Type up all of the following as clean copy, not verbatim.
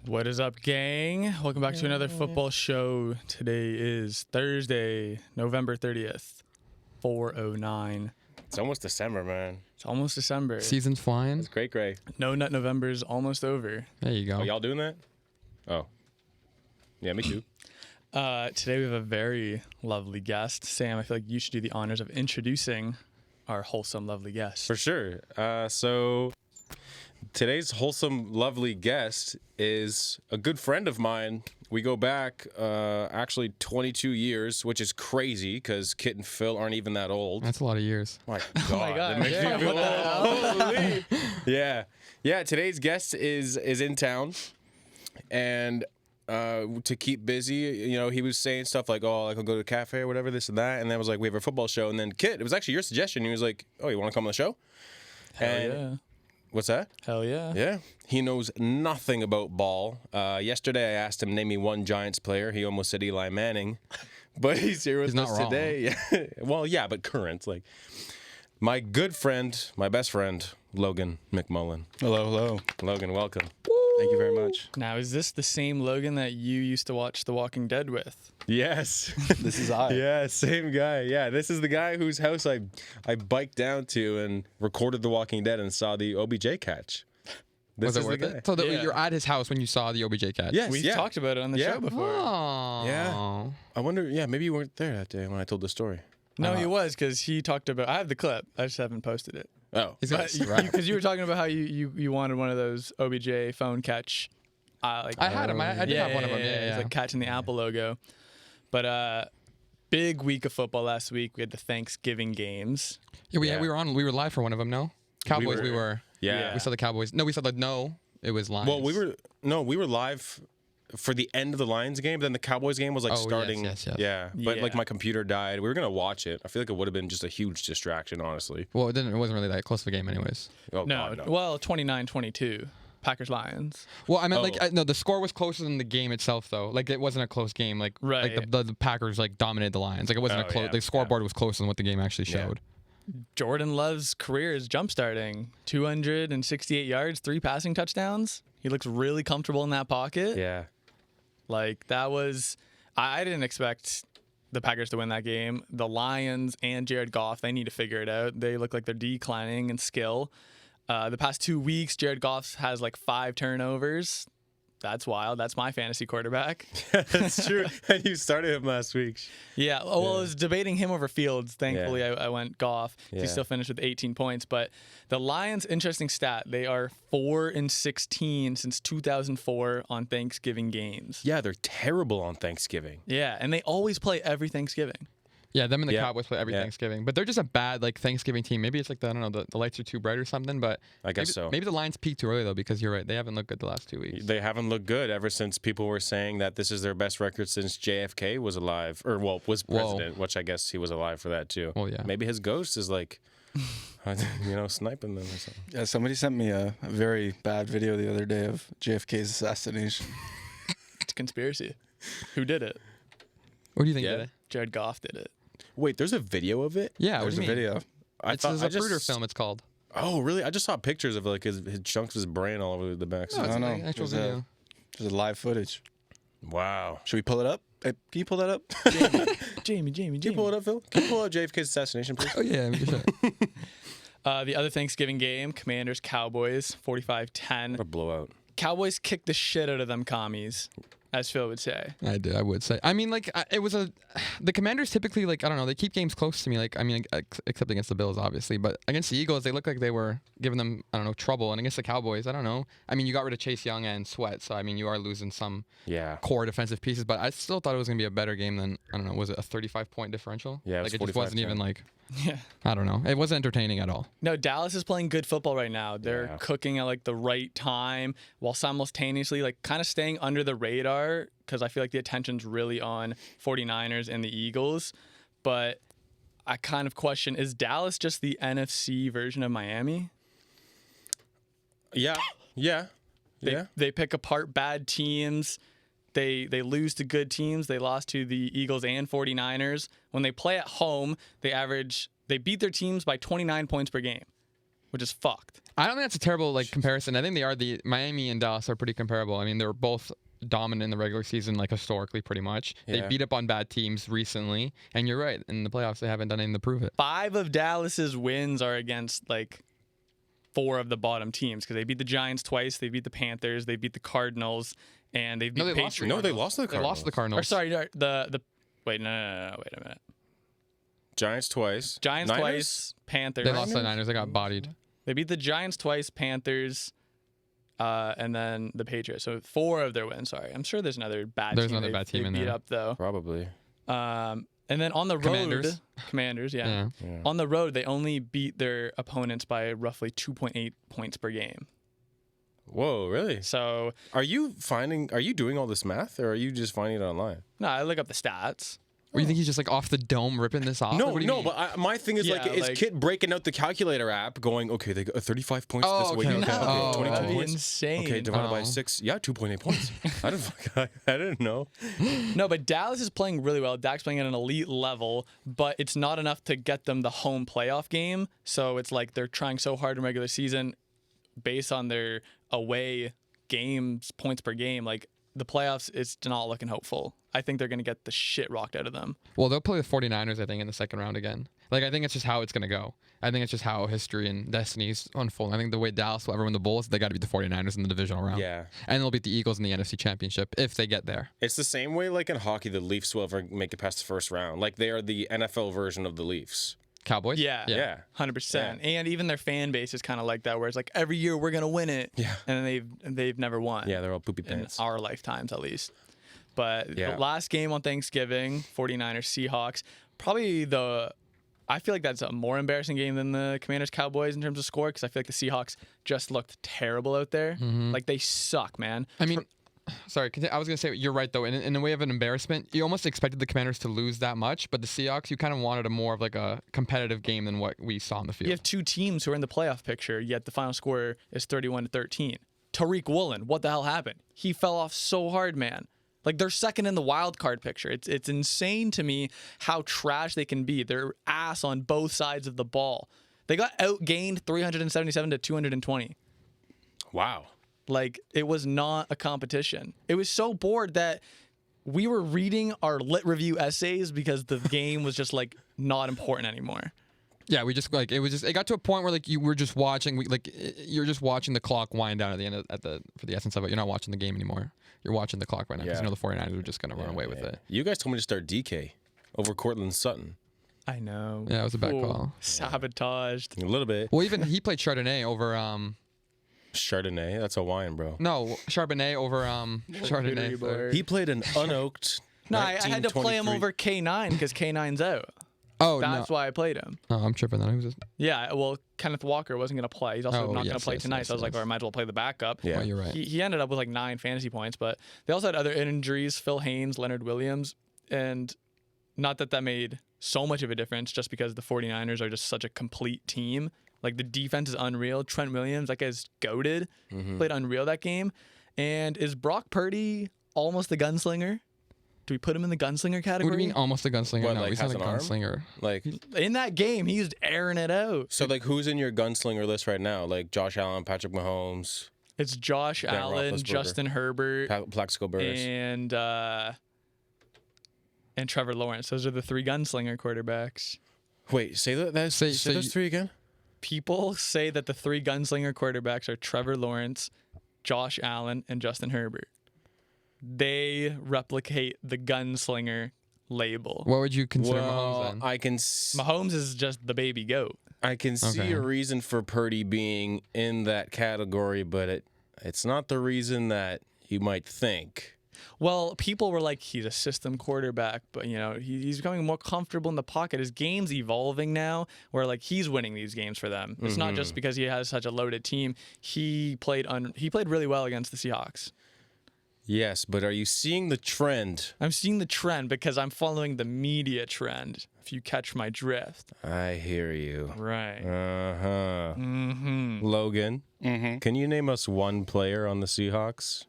What is up, gang? Welcome back to another football show. Today is Thursday, November 30th, 4:09. It's almost December, man. It's almost December. Season's flying. It's great, Gray. No Nut November's almost over. There you go. Oh, y'all doing that? Oh. Yeah, me too. Today we have a very lovely guest. Sam, I feel like you should do the honors of introducing our wholesome, lovely guest. For sure. So today's wholesome, lovely guest is a good friend of mine. We go back actually 22 years, which is crazy because Kit and Phil aren't even that old. That's a lot of years. My God. Oh my God. That makes Yeah, me feel what the old. Holy. Yeah. Today's guest is in town, and to keep busy, you know, he was saying stuff like, "Oh, like I'll go to a cafe or whatever, this and that," and then I was like, "We have a football show," and then Kit, it was actually your suggestion. He was like, "Oh, you want to come on the show?" Yeah. What's that? Hell yeah. Yeah. He knows nothing about ball. Yesterday, I asked him, name me one Giants player. He almost said Eli Manning. But he's here with us today. Yeah. Well, yeah, but current. Like, my good friend, my best friend, Logan McMullen. Hello. Logan, welcome. Thank you very much. Now, is this the same Logan that you used to watch The Walking Dead with? Yes. This is I. Yeah, same guy. Yeah, this is the guy whose house I biked down to and recorded The Walking Dead and saw the OBJ catch. This Was it is the worth guy. it? So Yeah. you're at his house when you saw the OBJ catch? Yes, We've yeah. talked about it on the Yeah. show before. Oh. Yeah. I wonder, maybe you weren't there that day when I told the story. No, he was, because he talked about... I have the clip. I just haven't posted it. Oh. He's got Because you were talking about how you wanted one of those OBJ phone catch. I had him. I did have one of them. Yeah. It's like catching the Apple logo. But big week of football last week. We had the Thanksgiving games. Yeah, we Yeah. we were live for one of them. No, Cowboys. We were. Yeah. We saw the Cowboys. No, we saw it was Lions. Well, we were live for the end of the Lions game, but then the Cowboys game was like starting. Yes. Yeah, but like Yeah. my computer died. We were gonna watch it. I feel like it would have been just a huge distraction, honestly. Well, it wasn't really that close of a game, anyways. Oh No, God, no. well, 29-22. Packers-Lions. Well, I meant Oh. no. The score was closer than the game itself, though. Like it wasn't a close game. Like Right. Like the Packers like dominated the Lions. Like it wasn't Oh, a close. yeah, The scoreboard was closer than what the game actually Yeah. showed. Jordan Love's career is jumpstarting. 268 yards, 3 passing touchdowns. He looks really comfortable in that pocket. Yeah. Like, that was... I didn't expect the Packers to win that game. The Lions and Jared Goff, they need to figure it out. They look like they're declining in skill. The past 2 weeks, Jared Goff has like 5 turnovers. That's wild. That's my fantasy quarterback. That's true. And you started him last week. Yeah. Oh, well, I was debating him over Fields. Thankfully, I went Goff. Yeah. He still finished with 18 points. But the Lions, interesting stat, they are 4-16 since 2004 on Thanksgiving games. Yeah, they're terrible on Thanksgiving. Yeah, and they always play every Thanksgiving. Yeah, them and the Yeah. Cowboys play every Yeah. Thanksgiving, but they're just a bad like Thanksgiving team. Maybe it's like I don't know, the lights are too bright or something. But I guess maybe, so. Maybe the Lions peaked too early though, because you're right, they haven't looked good the last 2 weeks. They haven't looked good ever since people were saying that this is their best record since JFK was alive, or was president, which I guess he was alive for that too. Well, yeah. Maybe his ghost is like, sniping them or something. Yeah, somebody sent me a very bad video the other day of JFK's assassination. It's a conspiracy. Who did it? What do you think? Yeah. Did it? Jared Goff did it. Wait, there's a video of it? Yeah, There's a video. I It's thought a Zapruder film. It's called. Oh, really? I just saw pictures of like his chunks of his brain all over the back. No, it's no, an actual there's video. There's a live footage. Wow. Should we pull it up? Hey, can you pull that up? Jamie. Can you pull it up, Phil? Can you pull up JFK's assassination, please? Oh yeah, we should. The other Thanksgiving game, Commanders-Cowboys, 45-10. What a blowout. Cowboys kicked the shit out of them commies, as Phil would say. I would say. I mean, like it was the Commanders typically like I don't know. They keep games close to me. Like I mean, except against the Bills, obviously, but against the Eagles, they look like they were giving them trouble. And against the Cowboys, I don't know. I mean, you got rid of Chase Young and Sweat, so I mean, you are losing some Yeah. core defensive pieces. But I still thought it was gonna be a better game than I don't know. Was it a 35-point differential? Yeah, it was like it just wasn't 45-10. even like Yeah. I don't know. It wasn't entertaining at all. No, Dallas is playing good football right now. They're Yeah. cooking at like the right time while simultaneously like kind of staying under the radar, because I feel like the attention's really on 49ers and the Eagles. But I kind of question, is Dallas just the NFC version of Miami? Yeah. They pick apart bad teams. They lose to good teams. They lost to the Eagles and 49ers. When they play at home, they beat their teams by 29 points per game, which is fucked. I don't think that's a terrible comparison. I think the Miami and Dallas are pretty comparable. I mean, they're both dominant in the regular season, historically, pretty much. Yeah. They beat up on bad teams recently, and you're right. In the playoffs, they haven't done anything to prove it. 5 of Dallas's wins are against 4 of the bottom teams because they beat the Giants twice, they beat the Panthers, they beat the Cardinals, and they beat the Patriots. No, they lost to the They Cardinals. lost to the Cardinals. Or sorry, the wait, no, wait a minute. Giants twice. Giants Niners? twice, Panthers. They lost to the Niners. They got bodied. They beat the Giants twice, Panthers, and then the Patriots. So 4 of their wins. Sorry, I'm sure there's another bad. There's team another they- bad team they in beat there. up though. Probably. And then on the road, Commanders, yeah. Yeah. On the road, they only beat their opponents by roughly 2.8 points per game. Whoa, really? So Are you doing all this math, or are you just finding it online? no, I look up the stats. Or you think he's just off the dome ripping this off? No, What do you no, mean? but my thing is Yeah, is Kit breaking out the calculator app, going, okay, they got 35 points Oh, this week. okay, Okay, okay. okay, Oh, 22 that'd be points. insane. Okay, divided by Oh. 6. Yeah, 2.8 points. I didn't know. No, but Dallas is playing really well. Dak's playing at an elite level, but it's not enough to get them the home playoff game. So it's they're trying so hard in regular season based on their away games, points per game. The playoffs, it's not looking hopeful. I think they're going to get the shit rocked out of them. Well, they'll play the 49ers, I think, in the second round again. I think it's just how it's going to go. I think it's just how history and destinies unfold. I think the way Dallas will ever win the Bulls, they got to beat the 49ers in the divisional round. Yeah. And they'll beat the Eagles in the NFC Championship if they get there. It's the same way in hockey, the Leafs will ever make it past the first round. They are the NFL version of the Leafs. Cowboys? Yeah. Yeah. 100%. And even their fan base is kind of like that, where it's every year we're going to win it. Yeah. And then they've never won. Yeah, they're all poopy In pants. our lifetimes, at least. But Yeah. the last game on Thanksgiving, 49ers Seahawks, probably I feel like that's a more embarrassing game than the Commanders Cowboys in terms of score, because I feel like the Seahawks just looked terrible out there. They suck, man. I mean, sorry, I was going to say, you're right, though. In a way of an embarrassment, you almost expected the Commanders to lose that much, but the Seahawks, you kind of wanted a more of a competitive game than what we saw on the field. You have 2 teams who are in the playoff picture, yet the final score is 31-13. Tariq Woolen, what the hell happened? He fell off so hard, man. They're second in the wild card picture. It's insane to me how trash they can be. They're ass on both sides of the ball. They got outgained 377 to 220. Wow. It was not a competition. It was so bored that we were reading our lit review essays because the game was just not important anymore. Yeah, we just it got to a point where you were just watching you're just watching the clock wind down at the end for the essence of it. You're not watching the game anymore. You're watching the clock right now because Yeah. you know the 49ers are just going to run away with it. You guys told me to start DK over Cortland Sutton. I know. Yeah, it was a bad Ooh, call. Sabotaged. A little bit. Well, even he played Chardonnay over Chardonnay. That's Hawaiian, bro. no, Charbonnet over Chardonnay. Bar. He played an unoaked. No, I had to play him 1923 over K9 because K9's out. Oh, That's why I played him. no. Oh, I'm tripping. That was just, Yeah, well, Kenneth Walker wasn't going to play. He's also Oh, not going yes, to play yes, tonight. yes, So I was like, yes. all right, might as well play the backup. Yeah. oh, you're right. He ended up with 9 fantasy points, but they also had other injuries, Phil Haynes, Leonard Williams, and not that made so much of a difference just because the 49ers are just such a complete team. The defense is unreal. Trent Williams, that guy's goated, played unreal that game. And is Brock Purdy almost the gunslinger? Do we put him in the gunslinger category? What do you mean almost a gunslinger? What, No, he's has not a an arm? gunslinger. In that game, he was airing it out. So who's in your gunslinger list right now? Josh Allen, Patrick Mahomes, It's Josh Allen, Roethlisberger. Justin Herbert, Plaxico Burress. and Trevor Lawrence. Those are the 3 gunslinger quarterbacks. Wait, say that. Say those 3 again. People say that the 3 gunslinger quarterbacks are Trevor Lawrence, Josh Allen, and Justin Herbert. They replicate the gunslinger label. What would you consider Mahomes Well, then? I can Mahomes is just the baby goat. I can see Okay. a reason for Purdy being in that category, but it's not the reason that you might think. Well, people were like, he's a system quarterback, but he's becoming more comfortable in the pocket. His game's evolving now, where he's winning these games for them. It's not just because he has such a loaded team. He played really well against the Seahawks. Yes, but are you seeing the trend? I'm seeing the trend because I'm following the media trend. If you catch my drift, I hear you. right? Uh-huh. Mm-hmm. Logan, can you name us one player on the Seahawks?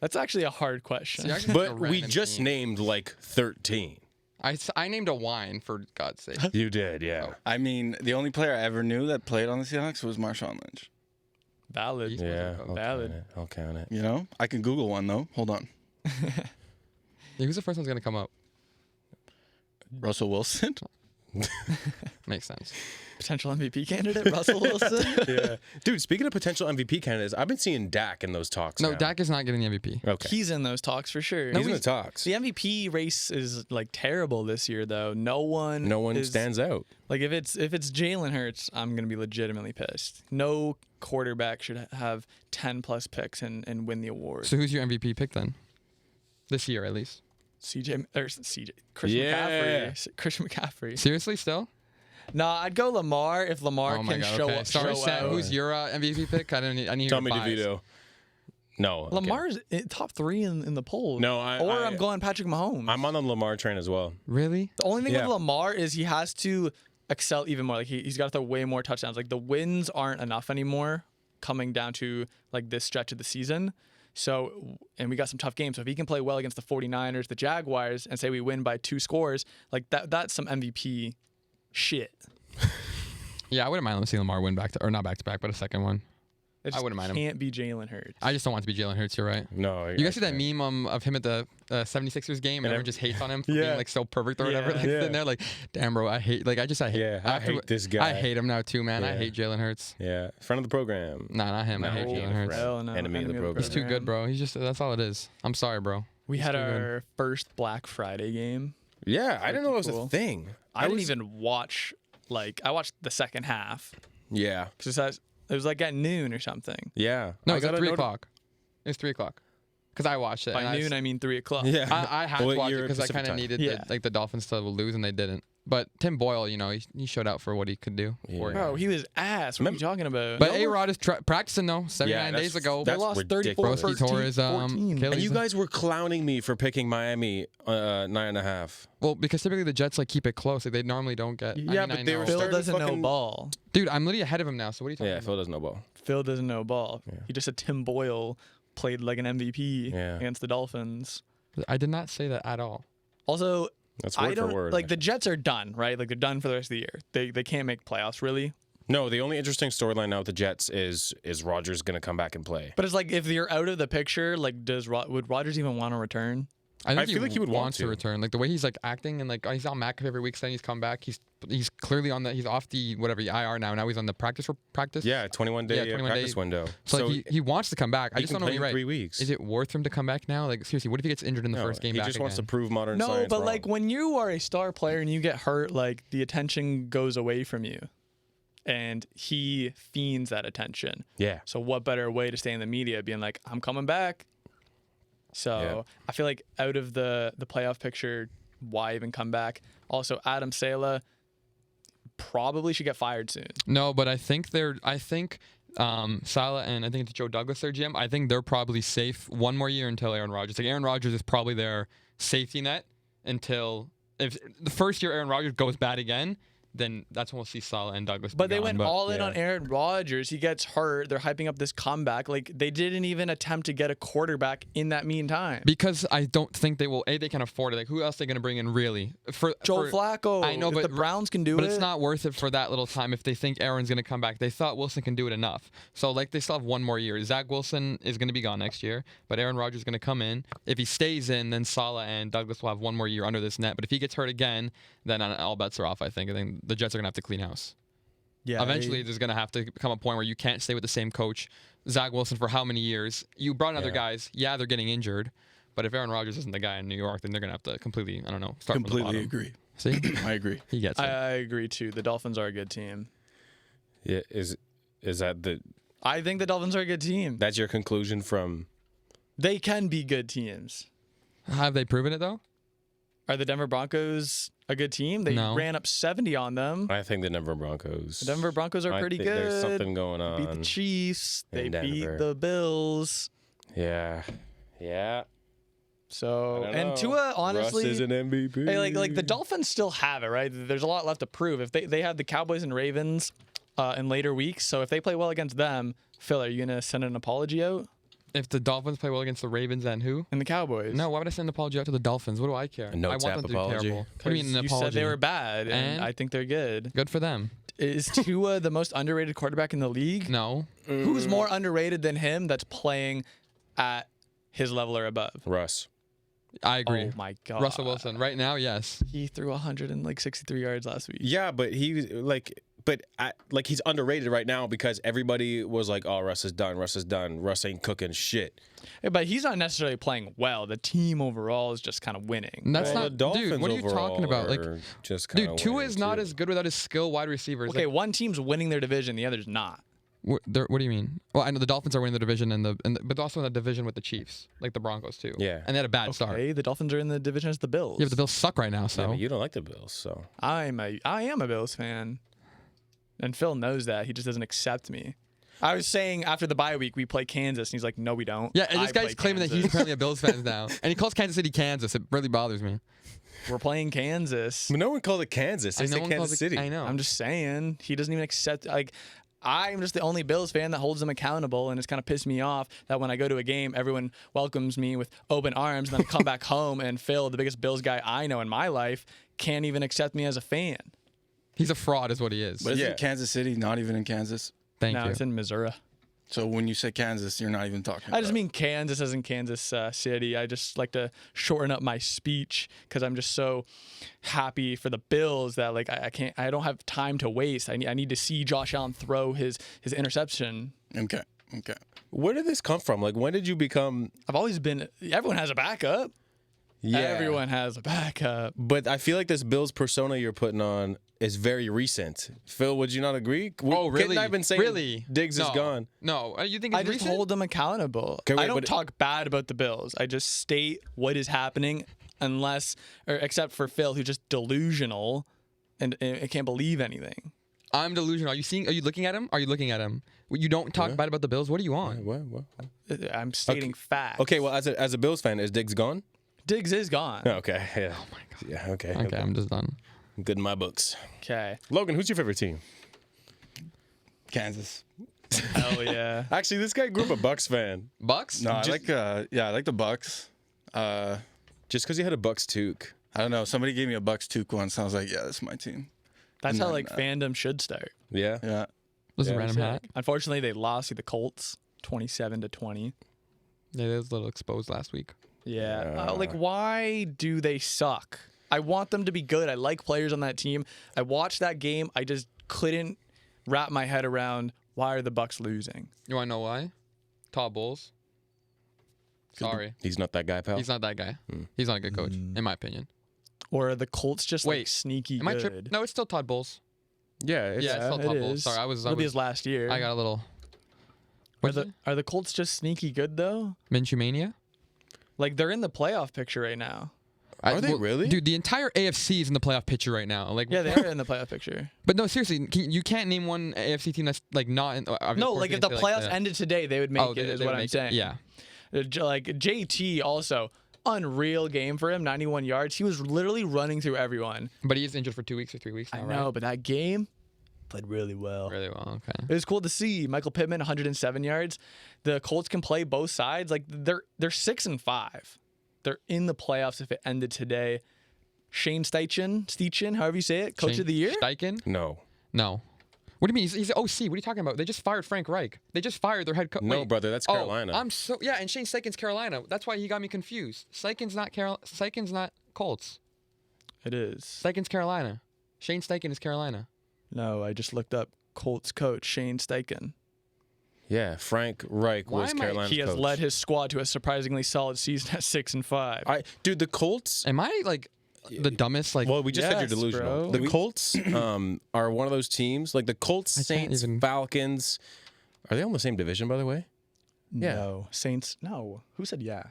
That's actually a hard question. See, I can But pick a we random just team. named 13. I named a wine, for God's sake. You did, yeah. I mean, the only player I ever knew that played on the Seahawks was Marshawn Lynch. Valid. East Yeah, was a- I'll Valid. count it. I'll count it. You know, I can Google one though. Hold on. Yeah, who's the first one's gonna come up? Russell Wilson. Makes sense. Potential MVP candidate, Russell Wilson. Yeah, dude. Speaking of potential MVP candidates, I've been seeing Dak in those talks. No, now. Dak is not getting the MVP. Okay, He's in those talks for sure. he's in the talks. The MVP race is like terrible this year, though. No one stands out. Like if it's Jalen Hurts, I'm gonna be legitimately pissed. No quarterback should have 10 plus picks and win the award. So who's your MVP pick then? This year, at least. Christian McCaffrey. Christian McCaffrey. Seriously, still? No, I'd go Lamar if Lamar Oh my can God. show Okay. up. Sorry, show Sam. out. Who's your MVP pick? I need Tommy your bias. DeVito. No, okay. Lamar's top 3 in the poll. No, I'm going Patrick Mahomes. I'm on the Lamar train as well. Really? The only thing Yeah. with Lamar is he has to excel even more. Like he's got to throw way more touchdowns. Like the wins aren't enough anymore coming down to like this stretch of the season. So, and we got some tough games. So if he can play well against the 49ers, the Jaguars, and say we win by 2 scores, like that's some MVP shit. Yeah, I wouldn't mind seeing Lamar win not back to back, but a second one. It I wouldn't mind him. Can't be Jalen Hurts. I just don't want it to be Jalen Hurts. You're right. No, You guys see that meme of him at the 76ers game, and everyone just hates on him for being like so perfect or whatever. Like sitting there, like, damn, bro, I hate. Like, I hate. Yeah, I hate this guy. I hate him now too, man. I Yeah. hate Jalen Hurts. Yeah, friend of the program. Nah, not him. I hate No, Jalen Hurts. Hell no. Enemy of the program. He's too good, bro. He's just that's all it is. I'm sorry, bro. We He's had too good. our first Black Friday game. Yeah, I didn't know it was Cool. a thing. I didn't even watch. Like I watched the second half Yeah, because it was like at noon or something. yeah. No, I it's at got a 3 noti- o'clock. It's 3 o'clock. Because I watched it. By and noon, I mean 3 o'clock. Yeah, I had to What watch it year because I Pacific kind of time? needed Yeah. the Dolphins to lose, and they didn't. But Tim Boyle, you know, he showed out for what he could do. Yeah. for you. Bro, he was ass. What are you talking about? But A-Rod is practicing, though, 79 that's- days ago. they that's lost 34 ridiculous. Broski tore his 14. Achilles. And you guys were clowning me for picking Miami 9.5. Well, because typically the Jets like keep it close. Like, they normally don't get. Yeah, I but mean, they I were know. Phil starting doesn't know fucking- ball. Dude, I'm literally ahead of him now. So what are you talking Yeah, about? Phil doesn't know ball. Phil doesn't know ball. He just said Tim Boyle played like an MVP Yeah. against the Dolphins. I did not say that at all. Also, That's I word for don't word. like the Jets are done, right? Like they're done for the rest of the year. They can't make playoffs really. No, the only interesting storyline now with the Jets is Rodgers going to come back and play. But it's like if you're out of the picture, like would Rodgers even want to return? I think feel like he would want wants to. return. Like the way he's like acting and like he's on McAfee every week saying he's come back. He's clearly on he's off the whatever the IR now. Now he's on the practice. Yeah, 21-day 21 practice day. window. So he wants to come back. I he just can don't know. play You're in right. 3 weeks. Is it worth him to come back now? Like seriously, what if he gets injured in the No, first game he back just wants to again? prove modern No, science but wrong. like when you are a star player and you get hurt, like the attention goes away from you. And he fiends that attention. Yeah. So what better way to stay in the media being like, I'm coming back. So I feel like out of the playoff picture, why even come back? Also, Adam Sala probably should get fired soon. No, but I think Salah and I think it's Joe Douglas, their GM. I think they're probably safe one more year until Aaron Rodgers. Like Aaron Rodgers is probably their safety net until if the first year Aaron Rodgers goes bad again, then that's when we'll see Salah and Douglas. But be they gone. went But all in yeah. on Aaron Rodgers. He gets hurt. They're hyping up this comeback. Like they didn't even attempt to get a quarterback in that meantime. because I don't think they will. They can afford it. Like who else are they going to bring in really? For Joe Flacco. I know, if but the Browns can do but it. it's not worth it for that little time if they think Aaron's going to come back. They thought Wilson can do it enough. So, like, they still have one more year. Zach Wilson is going to be gone next year, but Aaron Rodgers is going to come in. If he stays in, then Salah and Douglas will have one more year under this net. But if he gets hurt again, then all bets are off, I think. I think the Jets are going to have to clean house. Yeah. Eventually, there's going to have to come a point where you can't stay with the same coach, Zach Wilson, for how many years? You brought in other guys. Yeah, they're getting injured. But if Aaron Rodgers isn't the guy in New York, then they're going to have to completely, I don't know, start Completely from the bottom. agree. See? I agree. He gets it. I agree too. The Dolphins are a good team. Yeah, is that I think the Dolphins are a good team. that's your conclusion from? They can be good teams. Have they proven it, though? Are the Denver Broncos a good team? They No. ran up 70 on them. I think the Denver Broncos. The Denver Broncos are I pretty think good. There's something going They beat on. the Chiefs. They in beat Denver. the Bills. Yeah. So I don't and know. Tua, honestly, Russ is an MVP. hey, like the Dolphins still have it, right? There's a lot left to prove. If they have the Cowboys and Ravens in later weeks, so if they play well against them, Phil, are you gonna send an apology out? If the Dolphins play well against the Ravens, and who? And the Cowboys. No, why would I send an apology out to the Dolphins? What do I care? A no I want tap them to be apology. terrible. What do you mean an You apology? said they were bad, and And? I think they're good. Good for them. Is Tua the most underrated quarterback in the league? No. Who's more underrated than him that's playing at his level or above? Russ. I agree. Oh my God. Russell Wilson. Right now, yes. He threw 163 yards last week. Yeah, but he's underrated right now because everybody was like, "Oh, Russ is done. Russ is done. Russ ain't cooking shit." Yeah, but he's not necessarily playing well. The team overall is just kind of winning. That's Well, not, the Dolphins dude. What are you talking about? Like, are just kinda dude, Tua winning, is not too. as good without his skill wide receivers. Okay, Like, one team's winning their division, the other's not. what do you mean? Well, I know the Dolphins are winning the division, but also in the division with the Chiefs, like the Broncos too. Yeah. And they had a bad start. Okay, the Dolphins are in the division as the Bills. Yeah, but the Bills suck right now. Yeah, So but you don't like the Bills, so I am a Bills fan, and Phil knows that. He just doesn't accept me. I was saying after the bye week we play Kansas, and he's like, "No, we don't." yeah, and this I guy's play claiming that he's Kansas. apparently a Bills fan now, and he calls Kansas City Kansas. It really bothers me. We're playing Kansas. no one called it Kansas. They I know said one calls Kansas it- City. I know. I'm just saying he doesn't even accept. Like, I'm just the only Bills fan that holds them accountable, and it's kind of pissed me off that when I go to a game, everyone welcomes me with open arms, and then I come back home and Phil, the biggest Bills guy I know in my life, can't even accept me as a fan. He's a fraud, is what he is. But isn't Yeah. Kansas City not even in Kansas? Thank No, you. it's in Missouri. So when you say Kansas, you're not even talking I just about- mean Kansas as in Kansas City. I just like to shorten up my speech because I'm just so happy for the Bills that like I don't have time to waste. I need to see Josh Allen throw his interception. Okay. Where did this come from? Like, when did you become? I've always been. Everyone has a backup. Yeah, Everyone has a backup. But I feel like this Bills persona you're putting on is very recent. Phil, would you not agree? Oh, really? Kid and I've been saying really? Diggs is No. gone. No, you think it's I just recent? hold them accountable. Okay, wait, I don't but- talk bad about the Bills. I just state what is happening, except for Phil, who's just delusional and I can't believe anything. I'm delusional. Are you looking at him? Are you looking at him? You don't talk bad about the Bills. What are you on? What? I'm stating facts. Okay, well, as a Bills fan, is Diggs gone? Diggs is gone. Okay, yeah. Oh my god. Yeah, okay. Okay, I'm just done. Good in my books. Okay. Logan, who's your favorite team? Kansas. Hell yeah. Actually, this guy grew up a Bucks fan. Bucks? No, I like the Bucks. Just because he had a Bucks toque. I don't know. Somebody gave me a Bucks toque once, and I was like, yeah, that's my team. That's how No, like no. fandom should start. Yeah. Yeah. This is Yeah, a random hat. Unfortunately, they lost to the Colts 27-20. Yeah, they was a little exposed last week. Yeah. Like, why do they suck? I want them to be good. I like players on that team. I watched that game. I just couldn't wrap my head around why are the Bucks losing. You want to know why? Todd Bowles. Sorry. He's not that guy, pal. He's not that guy. He's not a good coach, in my opinion. Or are the Colts just like Wait, sneaky Am I good? tripping? No, it's still Todd Bowles. Yeah. It's, Yeah, it's still Todd it Bowles. is. Sorry, I was. It'll be his last year. I got a little. Are What's it? the Colts just sneaky good though? Minshewmania? Like they're in the playoff picture right now. Are they really? Dude, the entire AFC is in the playoff picture right now. Like, Yeah, they are in the playoff picture. But no, seriously, you can't name one AFC team that's like not. In, No, like if the playoffs ended today, they would make oh, it. Is they what would I'm make it. saying. Yeah. Like JT also unreal game for him, 91 yards. He was literally running through everyone. But he's injured for 2 weeks or 3 weeks now, I right? know, but that game played really well. Really well. Okay. It was cool to see Michael Pittman 107 yards. The Colts can play both sides. Like they're 6-5. They're in the playoffs if it ended today. Shane Steichen, however you say it, coach Shane of the year. Steichen? No. No. What do you mean? He's OC. What are you talking about? They just fired Frank Reich. They just fired their head coach. No, brother, that's Carolina. Oh, and Shane Steichen's Carolina. That's why he got me confused. Steichen's not Colts. It is. Steichen's Carolina. Shane Steichen is Carolina. No, I just looked up Colts coach Shane Steichen. Yeah, Frank Reich Why was am I- Carolina's He has coach. led his squad to a surprisingly solid season at 6-5. Dude, the Colts. Am I like the dumbest? Like, Well, we just said you're Yes, delusional. bro. The Colts are one of those teams, like the Colts, I can't Saints, even- Falcons. Are they on the same division, by the way? Yeah. No. Saints. No. Who said yeah?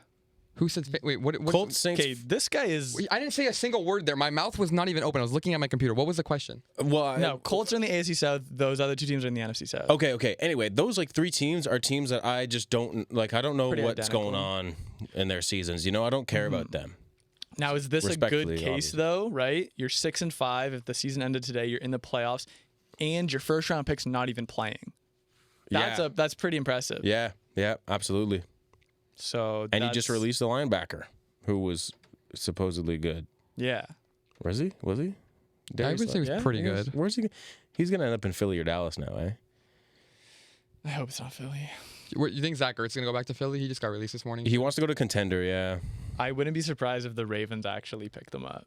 who said? Wait, what? Colts, Saints. Okay, this guy is. I didn't say a single word there. My mouth was not even open. I was looking at my computer. What was the question? Well, No, Colts are in the AFC South. Those other two teams are in the NFC South. Okay. Anyway, those like three teams are teams that I just don't like. I don't know Pretty what's identical. going on in their seasons. You know, I don't care about them. Now, is this a good Respectfully, case obviously. though? Right? You're 6-5. If the season ended today, you're in the playoffs, and your first round pick's not even playing. That's pretty impressive. Yeah, absolutely. So And he just that's- released a linebacker who was supposedly good. Yeah. Was he? Was he? I would say he was Yeah, pretty he good. Where's he? He's gonna end up in Philly or Dallas now, eh? I hope it's not Philly. You think Zach Ertz is gonna go back to Philly? He just got released this morning. He wants to go to contender. Yeah, I wouldn't be surprised if the Ravens actually picked them up.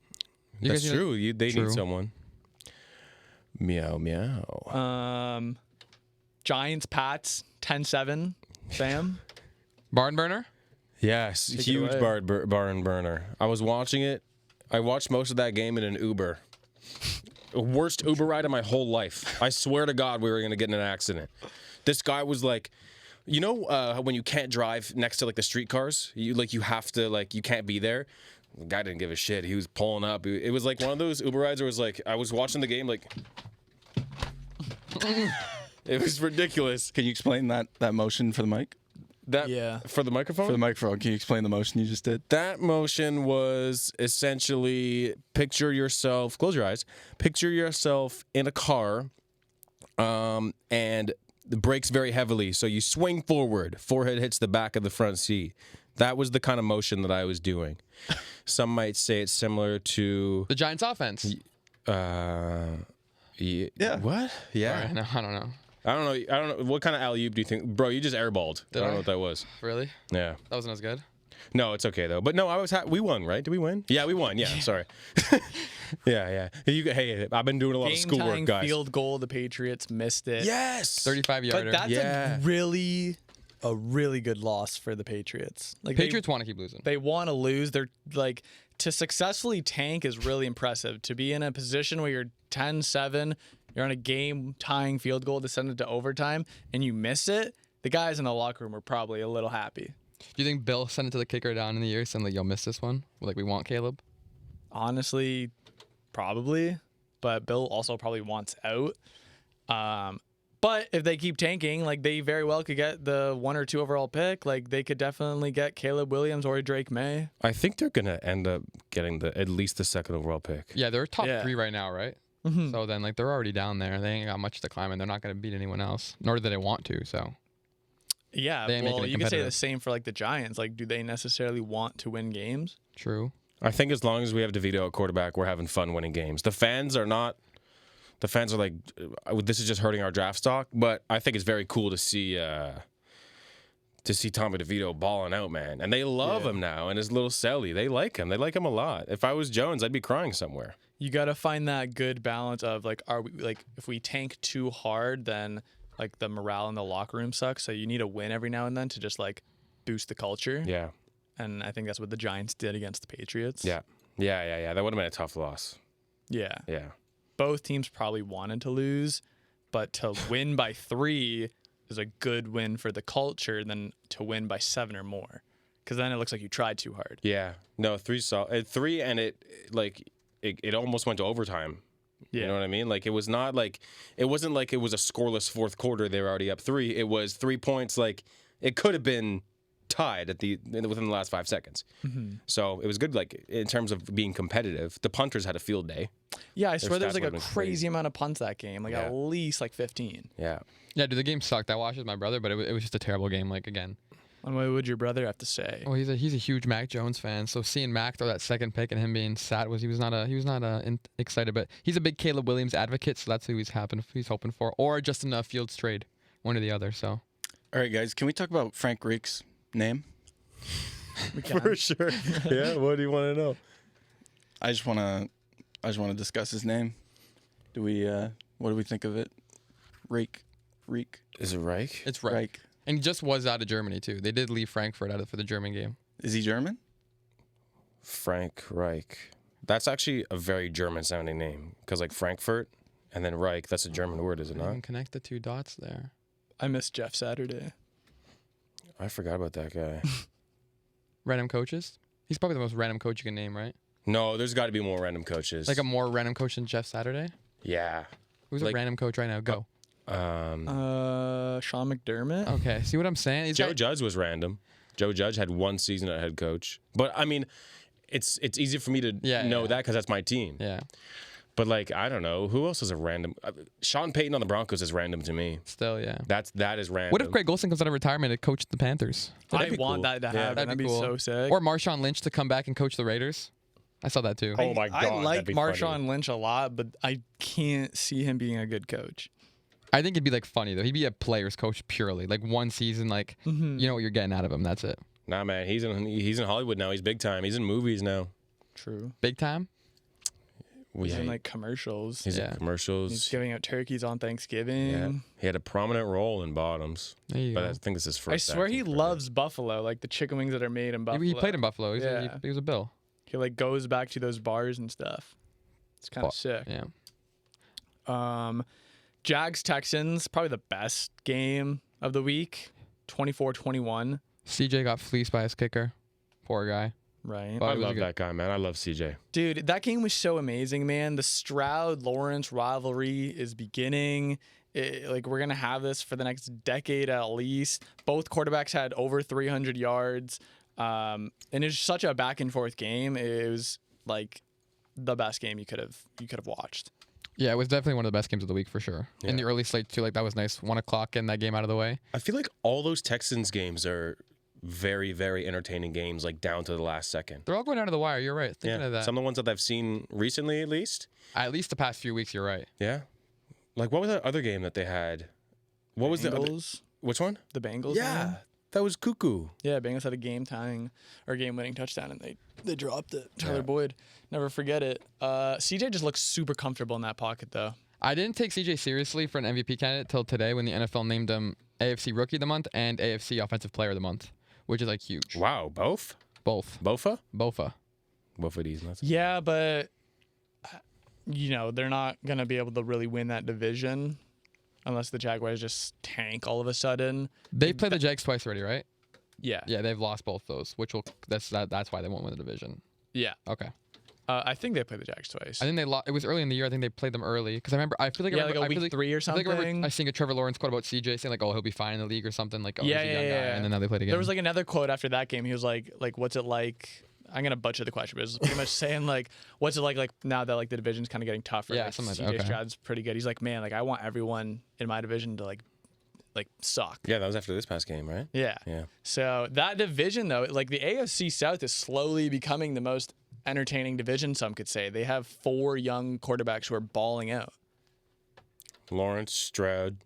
You that's guys need to- true. They True. need someone. Meow meow. Giants, Pats, 10-7. Bam. Barn burner. Yes, Take it huge away. barn burner. I was watching it. I watched most of that game in an Uber. Worst Uber ride of my whole life. I swear to God, we were gonna get in an accident. This guy was like, you know, when you can't drive next to like the streetcars, you have to you can't be there. The guy didn't give a shit. He was pulling up. It was like one of those Uber rides where it was like I was watching the game like. It was ridiculous. Can you explain that motion for the mic? Yeah. For the microphone? For the microphone, can you explain the motion you just did? That motion was essentially picture yourself, close your eyes, picture yourself in a car, and the brakes very heavily. So you swing forward, forehead hits the back of the front seat. That was the kind of motion that I was doing. Some might say it's similar to. The Giants offense. Yeah. What? Yeah. All right, no, I don't know. I don't know. What kind of alley-oop do you think? Bro, you just airballed. I Did don't I? know what that was. Really? Yeah. That wasn't as good. No, it's okay though. But no, I was we won, right? Did we win? Yeah, we won. Yeah, sorry. yeah. Hey, I've been doing a lot of schoolwork, Game-tying guys. field goal. The Patriots missed it. Yes. 35-yarder. But that's Yeah. a really good loss for the Patriots. Like Patriots want to keep losing. They want to lose. They're like, to successfully tank is really impressive. To be in a position where you're 10-7, you're on a game-tying field goal to send it to overtime, and you miss it, the guys in the locker room are probably a little happy. Do you think Bill sent it to the kicker down in the year, saying like, "You'll miss this one"? Like, we want Caleb. Honestly, probably. But Bill also probably wants out. But if they keep tanking, like, they very well could get the 1 or 2 overall pick. Like, they could definitely get Caleb Williams or Drake May. I think they're gonna end up getting at least the 2nd overall pick. Yeah, they're top Yeah. 3 right now, right? Mhm. So then, like, they're already down there. They ain't got much to climb, and they're not going to beat anyone else, nor do they want to. So Yeah, They ain't making well, it you could say the competitive. same for, like, the Giants. Like, do they necessarily want to win games? true. I think as long as we have DeVito at quarterback, we're having fun winning games. The fans are not. The fans are like, this is just hurting our draft stock. But I think it's very cool to see Tommy DeVito balling out, man. And they love him now. And his little celly, they like him. They like him a lot. If I was Jones, I'd be crying somewhere. You got to find that good balance of, like, are we, like, if we tank too hard, then, like, the morale in the locker room sucks. So you need a win every now and then to just, like, boost the culture. Yeah. And I think that's what the Giants did against the Patriots. Yeah. That would have been a tough loss. Yeah. Yeah. Both teams probably wanted to lose, but to win by 3 is a good win for the culture than to win by 7 or more. Because then it looks like you tried too hard. Yeah. No, 3 and it almost went to overtime. Yeah. You know what I mean? Like it wasn't like it was a scoreless fourth quarter. They were already up 3. It was 3 points. Like it could have been tied within the last 5 seconds. Mm-hmm. So it was good. Like in terms of being competitive, the punters had a field day. Yeah, I swear stats there's like a would've been crazy crazy. amount of punts that game. Like Yeah. at least like 15. Yeah. Yeah, dude, the game sucked. I watched it with my brother, but it was just a terrible game. Like, again, And what would your brother have to say? well, he's a huge Mac Jones fan. So seeing Mac throw that second pick and him being sad he was not excited. But he's a big Caleb Williams advocate, so that's who he's hoping for, or Justin Fields trade, one or the other. So All right, guys, can we talk about Frank Reich's name? We can. For sure. Yeah. What do you want to know? I just want to discuss his name. What do we think of it? Reich. Is it Reich? it's right. Reich. And he just was out of Germany too. They did leave Frankfurt for the German game. Is he German? Frank Reich. That's actually a very German sounding name because like Frankfurt and then Reich. That's a German word, is it You not? can connect the 2 dots there. I miss Jeff Saturday. I forgot about that guy. Random coaches. He's probably the most random coach you can name, right? No, there's got to be more random coaches. Like a more random coach than Jeff Saturday. yeah. Who's Like- a random coach right now? Go. Sean McDermott. Okay, see what I'm saying? He's Joe got- Judge was random. Joe Judge had 1 season at head coach, but I mean, it's easy for me to Yeah, know yeah. that because that's my team. Yeah. But like, I don't know who else is a random. Sean Payton on the Broncos is random to me. Still, yeah. That is random. What if Greg Olsen comes out of retirement and coach the Panthers? I want that to happen. That'd be cool. so sick. Or Marshawn Lynch to come back and coach the Raiders. I saw that too. Oh my God, I like that'd be Marshawn funny. Lynch a lot, but I can't see him being a good coach. I think it'd be like funny though. He'd be a player's coach purely, like one season, like you know what you're getting out of him. That's it. Nah, man, he's in Hollywood now. He's big time. He's in movies now. True. Big time. He's in like commercials. He's in commercials. He's giving out turkeys on Thanksgiving. Yeah. He had a prominent role in Bottoms. There you But go. I think this is his first. I swear he acting credit. loves Buffalo, like the chicken wings that are made in Buffalo. He played in Buffalo. Yeah. He was a Bill. He like goes back to those bars and stuff. It's kind of sick. Yeah. Jags Texans, probably the best game of the week. 24-21. CJ got fleeced by his kicker. Poor guy. Right. But I it was love good. that guy, man. I love CJ. Dude, that game was so amazing, man. The Stroud-Lawrence rivalry is beginning. Like, we're going to have this for the next decade at least. Both quarterbacks had over 300 yards. And it was such a back-and-forth game. It was, like, the best game you could have watched. Yeah, it was definitely one of the best games of the week for sure. In Yeah. the early slate too, like that was nice. 1 o'clock getting that game out of the way. I feel like all those Texans games are very, very entertaining games, like down to the last second. They're all going down to the wire. You're right. Thinking of that. Some of the ones that I've seen recently, at least. At least the past few weeks, you're right. Yeah. Like, what was that other game that they had? What was the other? Bengals? Which one? The Bengals? Yeah. game? That was cuckoo. Yeah, Bengals had a game-tying or game-winning touchdown, and they dropped it. Tyler Boyd. Never forget it. CJ just looks super comfortable in that pocket, though. I didn't take CJ seriously for an MVP candidate till today when the NFL named him AFC Rookie of the Month and AFC Offensive Player of the Month, which is like huge. Wow. Both? Both. Bofa? Bofa. Both of these. Nuts. Yeah, but they're not gonna be able to really win that division unless the Jaguars just tank all of a sudden. They've played the Jags twice already, right? Yeah. Yeah, they've lost both those, which will that's why they won't win the division. Yeah. Okay. I think they played the Jags twice. I think they lost. It was early in the year. I think they played them early because I remember. I feel like Yeah, I remember, like a I feel week like, 3 or I feel like I remember something. I seeing a Trevor Lawrence quote about CJ saying like, "Oh, he'll be fine in the league" or something. Like, "Oh, he's a young guy," and then now they played again. There was like another quote after that game. He was like, what's it like? I'm gonna butcher the question, but it's pretty much saying like, what's it like now that like the division's kind of getting tougher? Yeah, like, something like CJ that, okay. Stroud's pretty good. He's like, man, like I want everyone in my division to like suck. Yeah, that was after this past game, right? Yeah. Yeah. So that division though, like the AFC South is slowly becoming the most entertaining division. Some could say they have 4 young quarterbacks who are balling out. Lawrence, Stroud.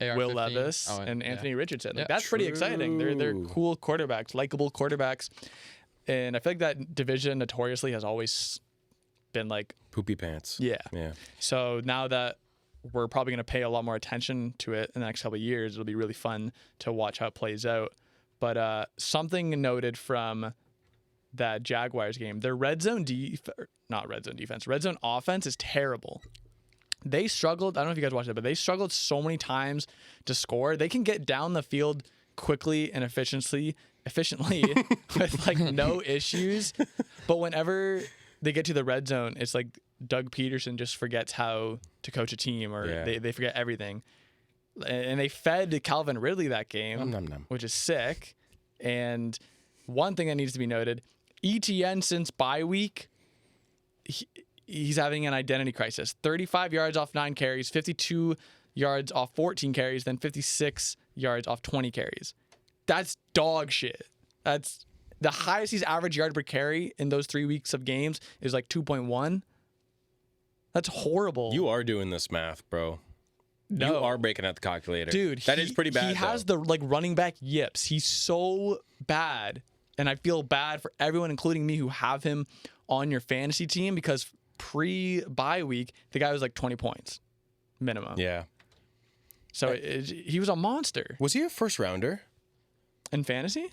Will AR-15. Levis Oh, and yeah. Anthony Richardson. Like, Yeah. that's pretty exciting. They're True. cool quarterbacks, likable quarterbacks. And I feel like that division notoriously has always been like, Poopy pants. yeah. Yeah. So now that we're probably going to pay a lot more attention to it in the next couple of years, it'll be really fun to watch how it plays out. But something noted from that Jaguars game, their red zone offense is terrible. They struggled. I don't know if you guys watched it, but they struggled so many times to score. They can get down the field quickly and efficiently with like no issues. But whenever they get to the red zone, it's like Doug Peterson just forgets how to coach a team, or Yeah. they forget everything. And they fed Calvin Ridley that game, Nom, nom, nom. which is sick. And one thing that needs to be noted, ETN since bye week, he's having an identity crisis. 35 yards off 9 carries, 52 yards off 14 carries, then 56 yards off 20 carries. That's dog shit. That's the highest he's average yard per carry in those 3 weeks of games is like 2.1. That's horrible. You are doing this math, bro. No. You are breaking out the calculator. Dude, that is pretty bad. He has though. the like running back yips. He's so bad. And I feel bad for everyone, including me, who have him on your fantasy team because pre-bye week, the guy was like 20 points minimum. Yeah. So he was a monster. Was he a first rounder? In fantasy?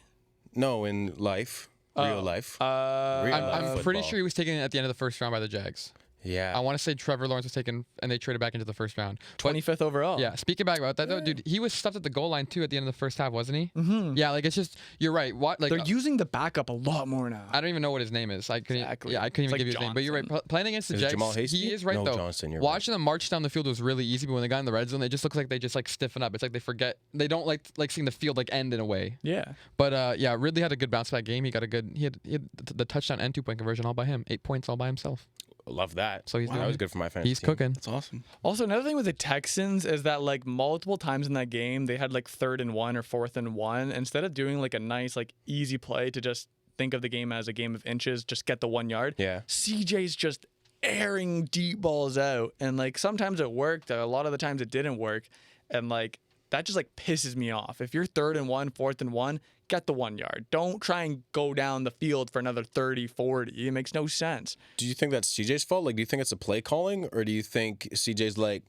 No, in life. Real life. Real I'm life pretty football. sure he was taken at the end of the first round by the Jags. Yeah. I want to say Trevor Lawrence was taken, and they traded back into the first round. 25th overall. Yeah, speaking back about that though, dude, he was stuffed at the goal line too at the end of the first half, wasn't he? Mm-hmm. Yeah, like it's just you're right. What like They're using the backup a lot more now. I don't even know what his name is. I couldn't. Exactly. Yeah, I couldn't even It's give you like his name. But you're right. Johnson. Playing against the Is it Jags, Jamal Hasty? he is right No, though. Johnson, you're Watching them march down the field was really easy, but when they got in the red zone, it just looks like they just like stiffen up. It's like they forget. They don't like seeing the field like end in a way. Yeah. But yeah, Ridley had a good bounce back game. He had the touchdown and 2-point conversion all by him. 8 points all by himself. love that. So That was good for my fantasy. He's team. cooking. That's awesome. Also, another thing with the Texans is that like multiple times in that game, they had like 3rd and 1 or 4th and 1. Instead of doing like a nice, like easy play to just think of the game as a game of inches, just get the 1 yard. Yeah. CJ's just airing deep balls out. And like sometimes it worked. A lot of the times it didn't work. And like that just like pisses me off. If you're 3rd and 1, 4th and 1, get the 1 yard. Don't try and go down the field for another 30, 40. It makes no sense. Do you think that's CJ's fault? Like, do you think it's a play calling, or do you think CJ's like,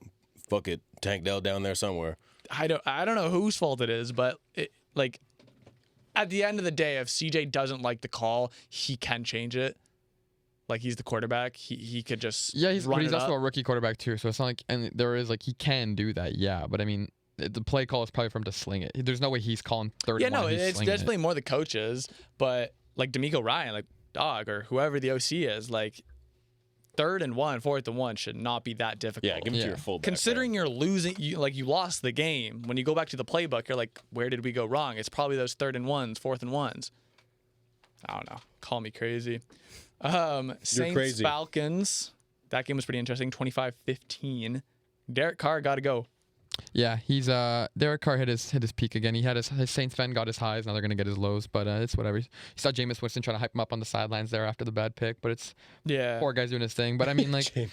fuck it, Tank Dell down there somewhere? I don't know whose fault it is, but it, like at the end of the day, if CJ doesn't like the call, he can change it. Like he's the quarterback, he could just Yeah, run but he's it also up. a rookie quarterback too. So it's not like, and there is like he can do that. Yeah, but I mean, the play call is probably for him to sling it. There's no way he's calling 30. Yeah, no, it's definitely more the coaches, but like D'Amico Ryan, like Dog or whoever the OC is, like 3rd and 1, 4th and 1 should not be that difficult. Yeah, give it to your fullback. Considering you're losing, you lost the game. When you go back to the playbook, you're like, where did we go wrong? It's probably those 3rd and 1s, 4th and 1s. I don't know. Call me crazy. Saints crazy. Falcons. That game was pretty interesting. 25-15. Derek Carr got to go. Yeah, he's Derek Carr hit his peak again. He had his Saints fan got his highs. Now they're gonna get his lows, but it's whatever. You saw Jameis Winston trying to hype him up on the sidelines there after the bad pick, but it's Yeah. poor guy's doing his thing. But I mean, like, did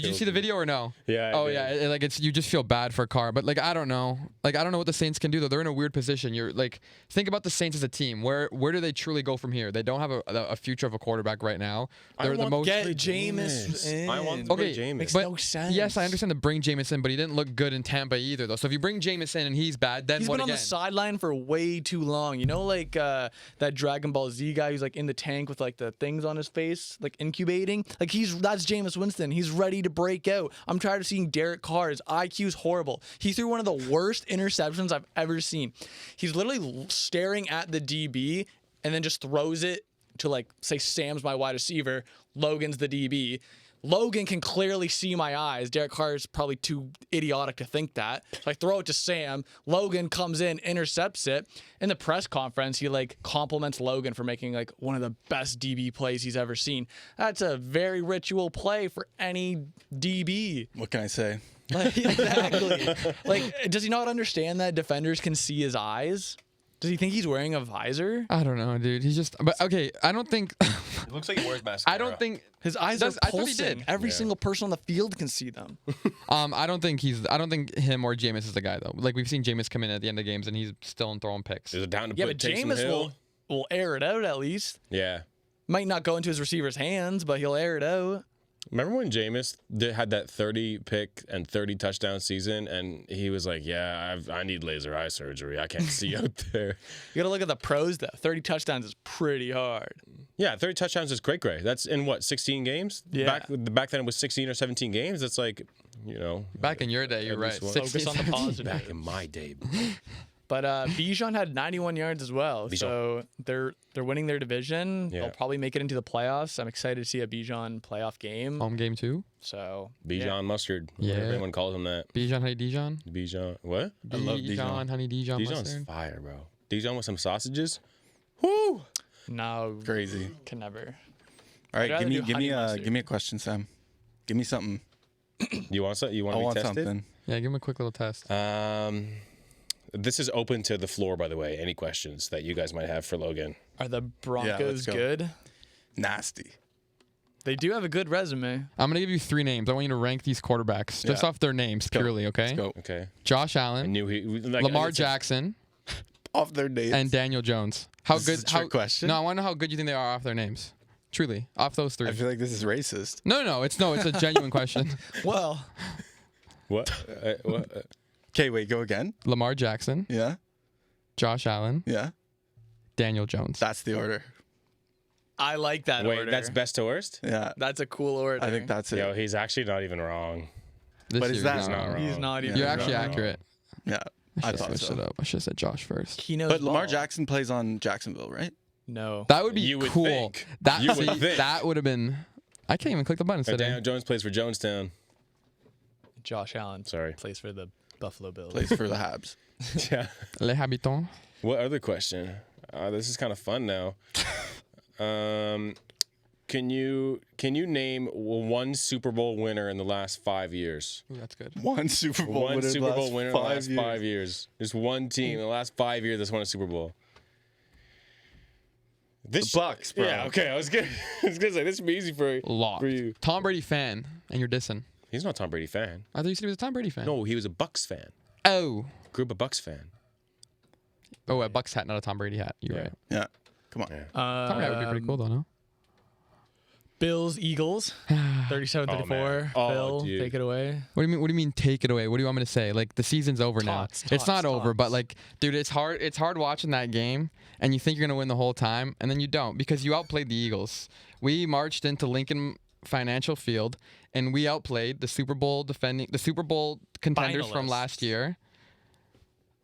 you see the video or no? Yeah. I Oh did. yeah, like it's you just feel bad for Carr, but like I don't know, what the Saints can do though. They're in a weird position. You're like, think about the Saints as a team. Where do they truly go from here? They don't have a future of a quarterback right now. They're the most. Get Jameis in. I want to Okay, play Jameis. Makes But no sense. yes, I understand to bring Jameis in, but he didn't look good in Tampa either though. So if you bring Jameis in and he's bad, then He's what been on again? the sideline for way too long. You know, like that Dragon Ball Z guy who's like in the tank with like the things on his face, like incubating. Like that's Jameis Winston. He's ready to break out. I'm tired of seeing Derek Carr. His IQ's horrible. He threw one of the worst interceptions I've ever seen. He's literally staring at the DB and then just throws it to like say Sam's my wide receiver, Logan's the DB. Logan can clearly see my eyes. Derek Carr is probably too idiotic to think that. So I throw it to Sam. Logan comes in, intercepts it. In the press conference, he like compliments Logan for making like one of the best DB plays he's ever seen. That's a very ritual play for any DB. What can I say? Like, exactly. Like, does he not understand that defenders can see his eyes? Does he think he's wearing a visor? I don't know, dude. He's just. But okay, I don't think. It looks like he wears mascara. I don't think. His eyes Does- are I thought he pulsing. did. Every Yeah. single person on the field can see them. I don't think him or Jameis is the guy though. Like we've seen Jameis come in at the end of games and he's still throwing picks. Is it down to Yeah, put but Taysom Jameis Hill? will air it out at least. Yeah. Might not go into his receiver's hands, but he'll air it out. Remember when Jameis had that 30 pick and 30 touchdown season, and he was like, "Yeah, I need laser eye surgery. I can't see out there." You got to look at the pros though. 30 touchdowns is pretty hard. Yeah, 30 touchdowns is great. That's in what, 16 games? Yeah. Back then it was 16 or 17 games. That's like, Back in your day, you're At right. least one. 16, Focus on the 17. positive. back in my day. But Bijan had 91 yards as well. Bijan. So they're winning their division. Yeah. They'll probably make it into the playoffs. I'm excited to see a Bijan playoff game. Home game too. So Bijan Mustard. Yeah. Whatever everyone calls him that. Bijan, honey Dijon. Bijan. What? I love Dijon. honey Dijon Dijon's mustard. fire, bro. Dijon with some sausages. Woo! no, Crazy. can never. All right, I'd rather do give me honey a question, Sam. Give me something. You want something? You want I to be want tested? something. Yeah, give him a quick little test. This is open to the floor, by the way. Any questions that you guys might have for Logan? Are the Broncos go. good? Nasty. They do have a good resume. I'm gonna give you 3 names. I want you to rank these quarterbacks just Yeah. off their names Go. purely. Okay. Let's go. Okay. Josh I Allen, knew he. Like, Lamar it's- Jackson, Off their names. and Daniel Jones. How This good? is a trick question? No, I want to know how good you think they are off their names. Truly, off those 3. I feel like this is racist. No, it's a genuine question. Well, What? What? Okay, wait, go again. Lamar Jackson, Yeah, Josh Allen, yeah. Daniel Jones. That's the order. I like that Wait, order. that's best to worst? Yeah, That's a cool order. I think that's it. Yo, he's actually not even wrong. This But is year that- he's Not wrong. He's not even. You're Yeah, actually no. accurate. Yeah, I I should thought switch so. it up. I should have said Josh first. He knows But Lamar ball. Jackson plays on Jacksonville, right? No. That would be You would cool. think. That You would see, think. that would have been. I can't even click the button Daniel today. Jones plays for Jonestown. Josh Allen. Sorry. Plays for the Buffalo Bills. Plays for the Habs. Yeah. Les Habitants. What other question? This is kind of fun now. can you name one Super Bowl winner in the last 5 years? Ooh, that's good. One Super Bowl One winner in the Super Bowl last winner in the 5 last years. 5 years. There's one team in the last 5 years that's won a Super Bowl. The Bucks, bro. Yeah, okay. I was gonna say this would be easy for Locked. you. Tom Brady fan, and you're dissing. He's not a Tom Brady fan. I thought you said he was a Tom Brady fan. No, he was a Bucks fan. Oh. Grew up a Bucks fan. Oh, a Bucks hat, not a Tom Brady hat. You're Yeah. right. Yeah. Come on. Yeah. Tom Brady hat would be pretty cool, though, no? Bills, Eagles, 37-34. man. Oh, Phil, dude. take it away. What do you mean? What do you mean? Take it away. What do you want me to say? Like the season's over now. It's not over, but like, dude, it's hard. It's hard watching that game, and you think you're gonna win the whole time, and then you don't because you outplayed the Eagles. We marched into Lincoln Financial Field, and we outplayed the Super Bowl contenders from Finalists. last year,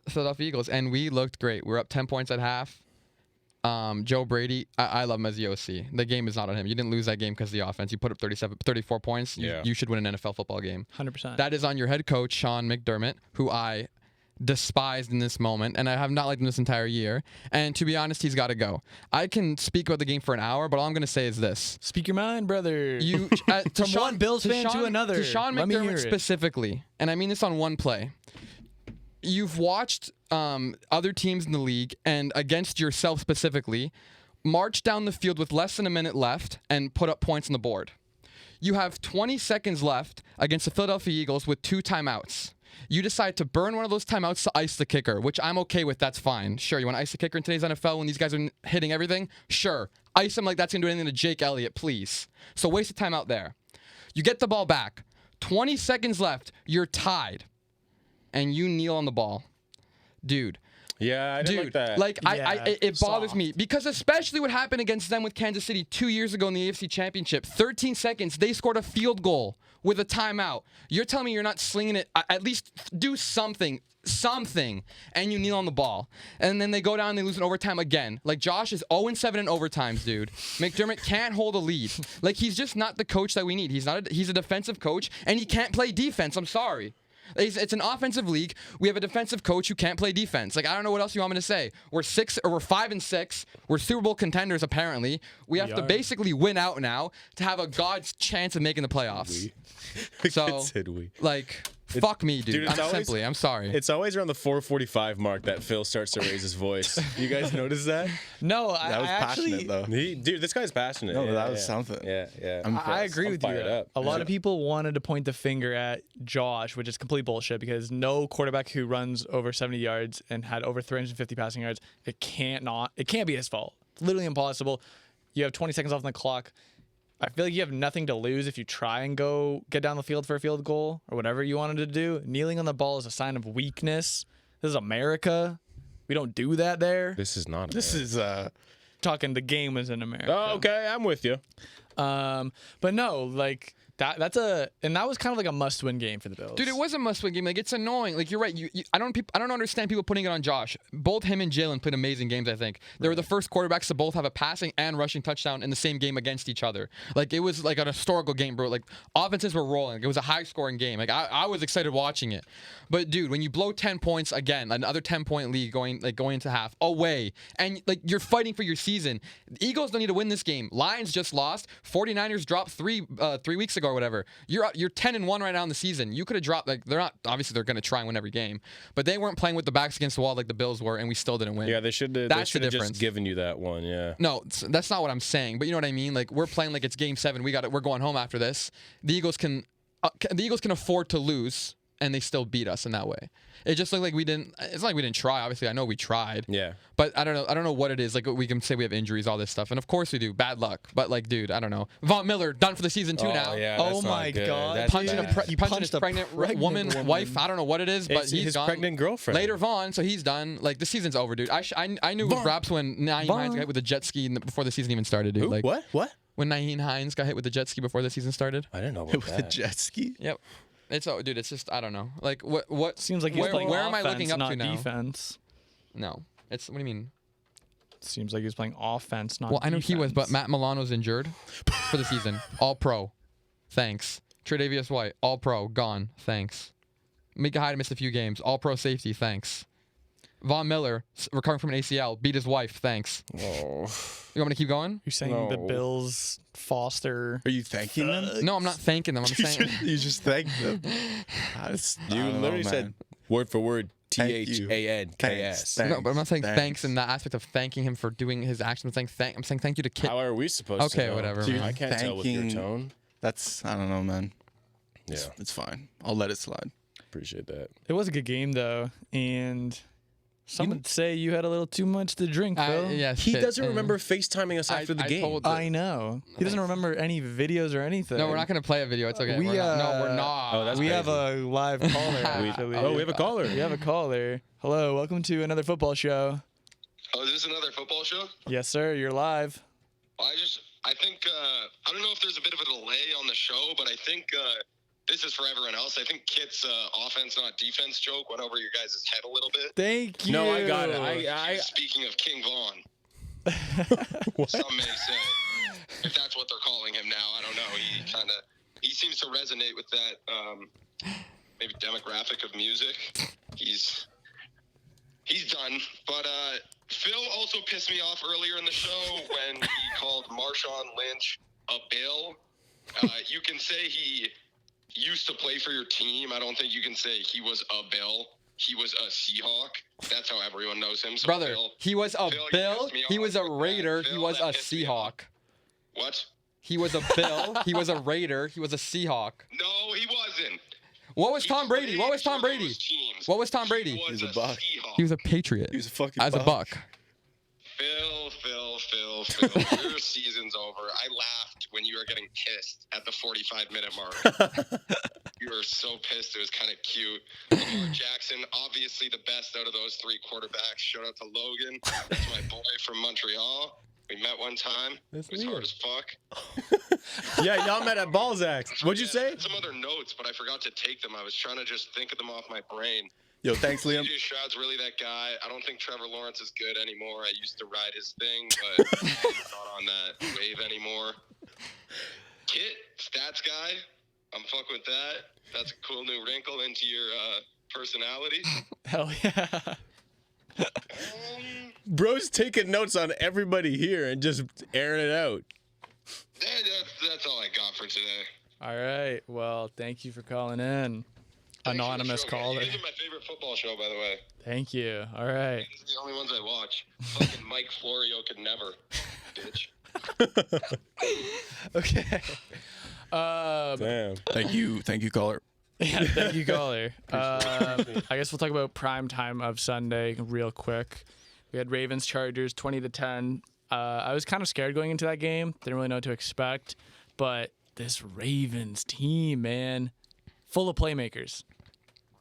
Philadelphia Eagles, and we looked great. We're up 10 points at half. Joe Brady, I love him as the OC. The game is not on him. You didn't lose that game because of the offense. You put up 34 points. You should win an NFL football game. 100%. That is on your head coach, Sean McDermott, who I despised in this moment, and I have not liked him this entire year. And to be honest, he's got to go. I can speak about the game for an hour, but all I'm going to say is this. Speak your mind, brother. You From one Bills fan to another. To Sean Let me hear McDermott it. specifically, and I mean this on one play. You've watched other teams in the league, and against yourself specifically, march down the field with less than a minute left and put up points on the board. You have 20 seconds left against the Philadelphia Eagles with 2 timeouts. You decide to burn one of those timeouts to ice the kicker, which I'm okay with. That's fine. Sure, you want to ice the kicker in today's NFL when these guys are hitting everything? Sure. Ice him like that's going to do anything to Jake Elliott, please. So waste a timeout there. You get the ball back. 20 seconds left. You're tied. And you kneel on the ball. Dude. Yeah, I didn't like that. Yeah, It bothers soft. me because especially what happened against them with Kansas City 2 years ago in the AFC Championship. 13 seconds, they scored a field goal with a timeout. You're telling me you're not slinging it? At least do something, and you kneel on the ball. And then they go down and they lose in overtime again. Like Josh is 0-7 in overtimes, dude. McDermott can't hold a lead. Like he's just not the coach that we need. He's a defensive coach, and he can't play defense. I'm sorry. It's an offensive league. We have a defensive coach who can't play defense. Like I don't know what else you want me to say. We're 5-6. We're Super Bowl contenders apparently. We have to basically win out now to have a god's chance of making the playoffs. So said we. like fuck me, dude. I'm sorry. It's always around the 4:45 mark that Phil starts to raise his voice. You guys notice that? No, That was I passionate, actually, though. Dude, this guy's passionate. No, Yeah, that was yeah. something. Yeah. I agree I'm with you. fired Though. up. A lot of people wanted to point the finger at Josh, which is complete bullshit because no quarterback who runs over 70 yards and had over 350 passing yards, it can't be his fault. It's literally impossible. You have 20 seconds off on the clock. I feel like you have nothing to lose if you try and go get down the field for a field goal or whatever you wanted to do. Kneeling on the ball is a sign of weakness. This is America. We don't do that there. This is not. This is Talking the game was in America. Oh, okay. I'm with you. But no, like that was kind of like a must-win game for the Bills. Dude, it was a must-win game. Like it's annoying. Like you're right. I don't understand people putting it on Josh. Both him and Jalen played amazing games. I think they were the first quarterbacks to both have a passing and rushing touchdown in the same game against each other. Like it was like an historical game, bro. Like offenses were rolling. Like, it was a high-scoring game. Like I was excited watching it. But dude, when you blow 10 points again, another 10-point lead going into half away, and like you're fighting for your season. The Eagles don't need to win this game. Lions just lost. 49ers dropped 3 weeks ago or whatever. You're 10-1 right now in the season. You could have dropped they're going to try and win every game, but they weren't playing with the backs against the wall like the Bills were, and we still didn't win. Yeah, they should have. That's the just difference. given you that one. Yeah. No, that's not what I'm saying. But you know what I mean. Like we're playing like it's Game 7. We're going home after this. The Eagles can afford to lose, and they still beat us in that way. It just looked like we didn't. It's not like we didn't try. Obviously, I know we tried. Yeah. But I don't know what it is. Like we can say we have injuries, all this stuff, and of course we do. Bad luck. But like, dude, I don't know. Von Miller done for the season 2 now. Yeah, Oh that's not my good. God. That's Punching, bad. punching his pregnant woman, wife. I don't know what it is, but It's he's his gone. pregnant girlfriend. Later Vaughn, so he's done. Like the season's over, dude. I knew it was raps when Naheem Hines got hit with a jet ski before the season even started, dude. Who? Like What? when Naheem Hines got hit with the jet ski before the season started. I didn't know about with a that. jet ski. Yep. Dude, it's just I don't know. Like what Seems like he's playing where am I offense, looking up not to now? defense. No. What do you mean? Seems like he was playing offense, not Well, I know he was, but defense. Matt Milano's injured for the season. All pro. Thanks. Tre'Davious White, all pro, gone. Thanks. Micah Hyde missed a few games. All pro safety, thanks. Von Miller, recovering from an ACL, beat his wife. Thanks. Oh. You want me to keep going? You're saying the No. Bills foster. Are you thanking them? No, I'm not thanking them. I'm saying. You just thank them. You literally said word for word Thank you. THANKS. Thanks. No, but I'm not saying Thanks. thanks in the aspect of thanking him for doing his actions. I'm saying thank you to Kit. How are we supposed to Okay, know? whatever, Dude, man. I can't tell with your thanking- tone. That's, I don't know, man. Yeah, It's fine. I'll let it slide. appreciate that. It was a good game though, and some would say you had a little too much to drink, Phil. Yeah, He shit, doesn't and- remember FaceTiming us after the I game. told- I know. He doesn't remember any videos or anything. No, we're not gonna play a video. It's okay. We, we're not. No, uh, we're not. Oh, that's We crazy. have a live caller. actually. Oh, we have a caller. We have a caller. Hello, welcome to Another Football Show. Oh, is this another football show? Yes, sir. You're live. I think, I don't know if there's a bit of a delay on the show, but I think this is for everyone else. I think Kit's offense, not defense joke went over your guys' head a little bit. Thank you. No, I got it. Speaking of King Vaughn, some may say, if that's what they're calling him now, I don't know. He seems to resonate with that maybe demographic of music. He's done, but Phil also pissed me off earlier in the show when he called Marshawn Lynch a Bill. You can say he used to play for your team. I don't think you can say he was a Bill. He was a Seahawk. That's how everyone knows him. So Brother, Phil, he was a Phil, you Bill. pissed me He off was a with that. Raider. He Phil, was that a pissed me off. Seahawk. What? He was a Bill. He was a Raider. He was a Seahawk. No, he wasn't. What was He Tom Brady? What played was Tom for Brady? those teams. What was Tom He Brady? was He was a a buck. Seahawk. He was a Patriot. He was a fucking As a buck. Phil, your season's over. I laughed when you were getting pissed at the 45-minute mark. You were so pissed. It was kind of cute. Lamar Jackson, obviously the best out of those three quarterbacks. Shout out to Logan. That's my boy from Montreal. We met one time. That's It was hard weird. as fuck. Yeah, y'all met at Balzac's. What'd you Yeah, I say? had some other notes, but I forgot to take them. I was trying to just think of them off my brain. Yo, thanks, Liam. CJ Stroud's really that guy. I don't think Trevor Lawrence is good anymore. I used to ride his thing, but I'm not on that wave anymore. Kit, stats guy. I'm fucking with that. That's a cool new wrinkle into your personality. Hell yeah. Bro's taking notes on everybody here and just airing it out. That's all I got for today. All right. Well, thank you for calling in. Thanks for the Anonymous show, guys. caller. You guys are my favorite football show, by the way. Thank you. All right. These are the only ones I watch. Fucking Mike Florio could never, bitch. Okay. Damn. Thank you, caller. Yeah, thank you, caller. I guess we'll talk about prime time of Sunday real quick. We had Ravens Chargers 20-10. I was kind of scared going into that game. Didn't really know what to expect. But this Ravens team, man, full of playmakers.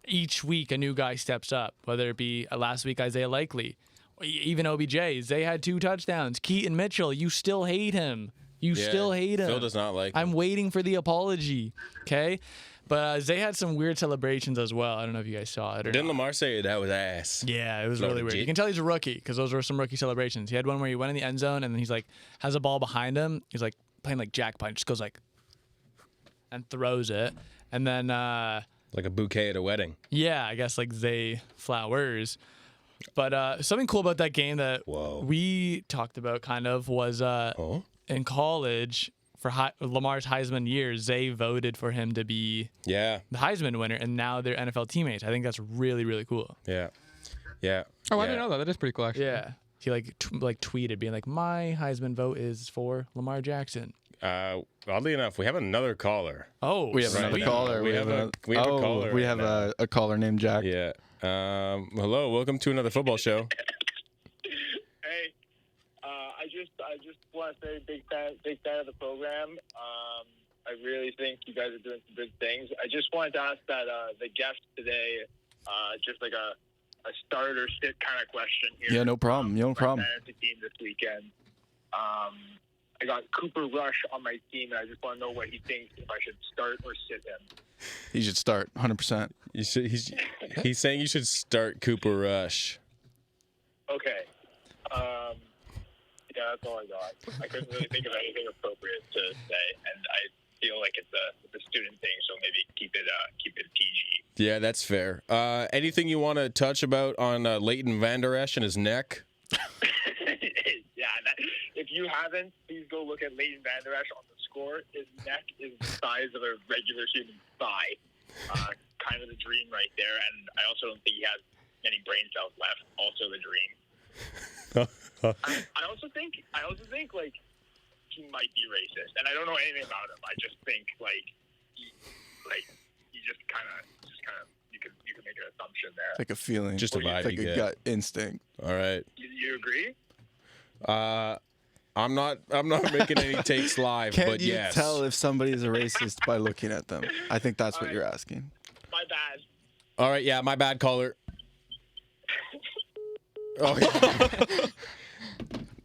Each week a new guy steps up, whether it be last week Isaiah Likely, even OBJ. They had 2 touchdowns. Keaton Mitchell, you still hate him. You still hate him. Phil does not like I'm him. waiting for the apology, okay? But they had some weird celebrations as well. I don't know if you guys saw it or Didn't not. Lamar say that was ass? Yeah, it was No, really weird. legit. You can tell he's a rookie because those were some rookie celebrations. He had one where he went in the end zone and then he's like, has a ball behind him. He's like playing like jack punch, just goes like, and throws it. And then, Like a bouquet at a wedding. yeah, I guess like they flowers. But something cool about that game that Whoa. we talked about kind of was Oh? in college for Lamar's Heisman years, they voted for him to be Yeah. the Heisman winner, and now they're NFL teammates. I think that's really, really cool. Yeah. Yeah. Oh, I Yeah. didn't know that. That is pretty cool, actually. Yeah. He like tweeted being like, my Heisman vote is for Lamar Jackson. Oddly enough, we have another caller. Oh, We have another sweet. caller. We have a caller We right have now. a caller named Jack. Yeah. Hello. Welcome to Another Football Show. Hey, I just want to say big fan of the program. I really think you guys are doing some good things. I just wanted to ask that the guest today, just like a start or sit kind of question here. Yeah, no problem. No My problem. fantasy team this weekend. I got Cooper Rush on my team, and I just want to know what he thinks if I should start or sit him. He should start 100%. You should, he's saying you should start Cooper Rush. Okay. Yeah, that's all I got. I couldn't really think of anything appropriate to say, and feel like it's a student thing, so maybe keep it PG. Yeah, that's fair. Anything you want to touch about on Leighton Vander Esch and his neck? If you haven't, please go look at Leighton Vander Esch on the score. His neck is the size of a regular human thigh. Kind of the dream right there. And I also don't think he has any brain cells left. Also the dream. I also think like he might be racist, and I don't know anything about him. I just think he just kind of you can make an assumption there. Like a feeling. Just a vibe like you a get. gut instinct. All right. You agree? I'm not making any takes live, Can't but you yes. tell if somebody is a racist by looking at them? I think that's what you're asking. My bad. All right, yeah, my bad, caller. Oh, yeah.